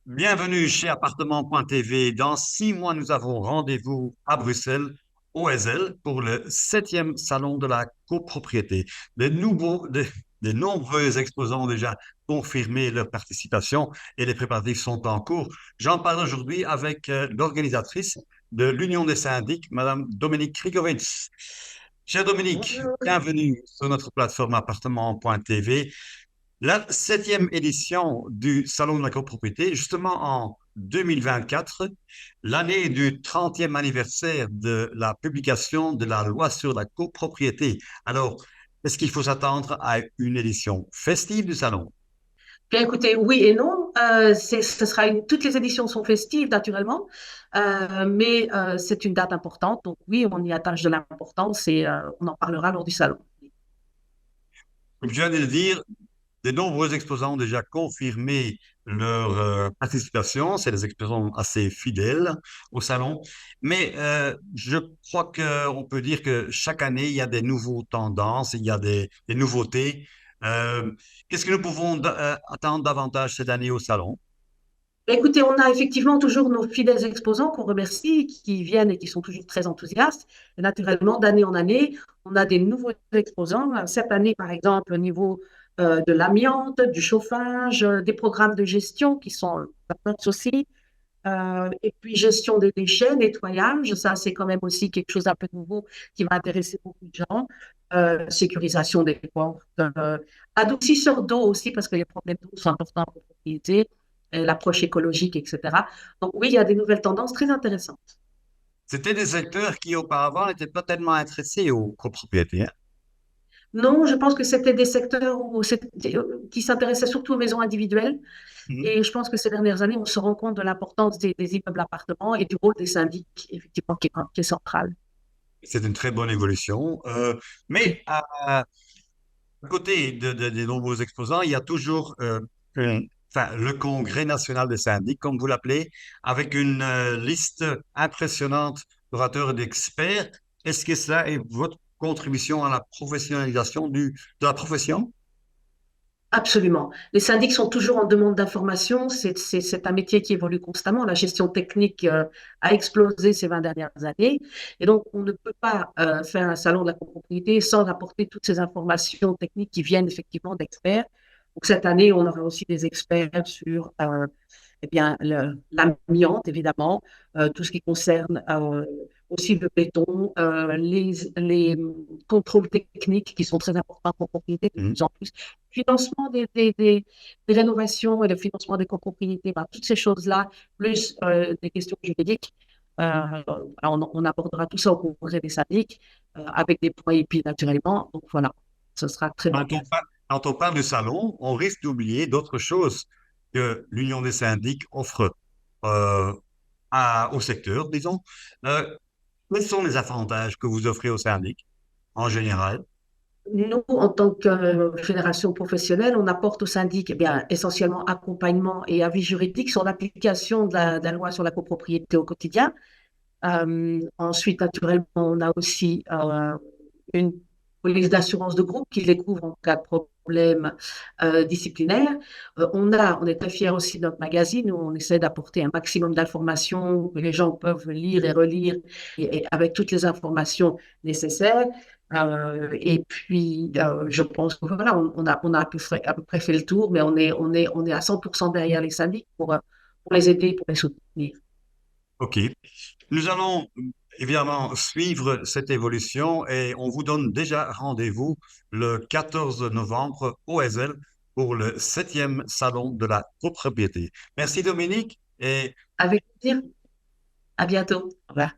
Bienvenue chez Appartement.tv. Dans 6 mois, nous avons rendez-vous à Bruxelles, au ESL, pour le 7e salon de la copropriété. De nombreux exposants ont déjà confirmé leur participation et les préparatifs sont en cours. J'en parle aujourd'hui avec l'organisatrice de l'Union des syndics, Madame Dominique Krigovitz. Cher Dominique, Bonjour. bienvenue sur notre plateforme Appartement.tv. La 7e édition du Salon de la copropriété, justement en 2024, l'année du 30e anniversaire de la publication de la loi sur la copropriété. Alors, est-ce qu'il faut s'attendre à une édition festive du salon? Bien écoutez, oui et non. Toutes les éditions sont festives naturellement, mais c'est une date importante. Donc oui, on y attache de l'importance et on en parlera lors du salon. Comme je viens de le dire, de nombreux exposants ont déjà confirmé leur participation. C'est des exposants assez fidèles au salon. Mais je crois qu'on peut dire que chaque année, il y a des nouvelles tendances, il y a des nouveautés. Euh, Qu'est-ce que nous pouvons attendre davantage cette année au salon? Bien, écoutez, on a effectivement toujours nos fidèles exposants qu'on remercie, qui viennent et qui sont toujours très enthousiastes. Et naturellement, d'année en année, on a des nouveaux exposants. Cette année, par exemple, au niveau de l'amiante, du chauffage, des programmes de gestion qui sont aussi. Et puis, gestion des déchets, nettoyage, ça, c'est quand même aussi quelque chose d'un peu nouveau qui va intéresser beaucoup de gens. Sécurisation des portes, adoucisseur d'eau aussi, parce que les problèmes d'eau sont importants pour la propriété, l'approche écologique, etc. Donc, oui, il y a des nouvelles tendances très intéressantes. C'était des secteurs qui auparavant n'étaient pas tellement intéressés aux copropriétés, hein. Non, je pense que c'était des secteurs qui s'intéressaient surtout aux maisons individuelles. Mhm. Et je pense que ces dernières années, on se rend compte de l'importance des immeubles appartements et du rôle des syndics, effectivement, qui est central. C'est une très bonne évolution. Mais à côté des nombreux exposants, il y a toujours le Congrès national des syndics, comme vous l'appelez, avec une liste impressionnante d'orateurs et d'experts. Est-ce que cela est votre contribution à la professionnalisation de la profession? Absolument. Les syndics sont toujours en demande d'informations. C'est un métier qui évolue constamment. La gestion technique a explosé ces 20 dernières années. Et donc, on ne peut pas faire un salon de la copropriété sans apporter toutes ces informations techniques qui viennent effectivement d'experts. Donc, cette année, on aura aussi des experts sur eh bien, l'amiante, évidemment, tout ce qui concerne aussi le béton, les contrôles techniques qui sont très importants pour la propriété de Mhm. plus en plus. Financement des rénovations et le financement des copropriétés, ben, toutes ces choses-là, plus des questions juridiques. On abordera tout ça au congrès des syndics avec des points épis naturellement. Donc voilà, ce sera très bien. Quand on parle du salon, on risque d'oublier d'autres choses que l'Union des syndics offre euh, au secteur, disons. Euh, Quels sont les avantages que vous offrez aux syndics en général? Nous, en tant que fédération professionnelle, on apporte au syndic eh bien, essentiellement accompagnement et avis juridique sur l'application de la loi sur la copropriété au quotidien. Ensuite, naturellement, on a aussi une police d'assurance de groupe qui les couvre en cas de problème disciplinaire. On est très fiers aussi de notre magazine où on essaie d'apporter un maximum d'informations que les gens peuvent lire et relire et avec toutes les informations nécessaires. Et puis, je pense que voilà, on a à peu près fait le tour, mais on est à 100% derrière les syndics pour les aider, pour les soutenir. OK. Nous allons évidemment suivre cette évolution et on vous donne déjà rendez-vous le 14 novembre au ESL pour le 7e salon de la copropriété. Merci Dominique et Avec plaisir. À bientôt. Au revoir.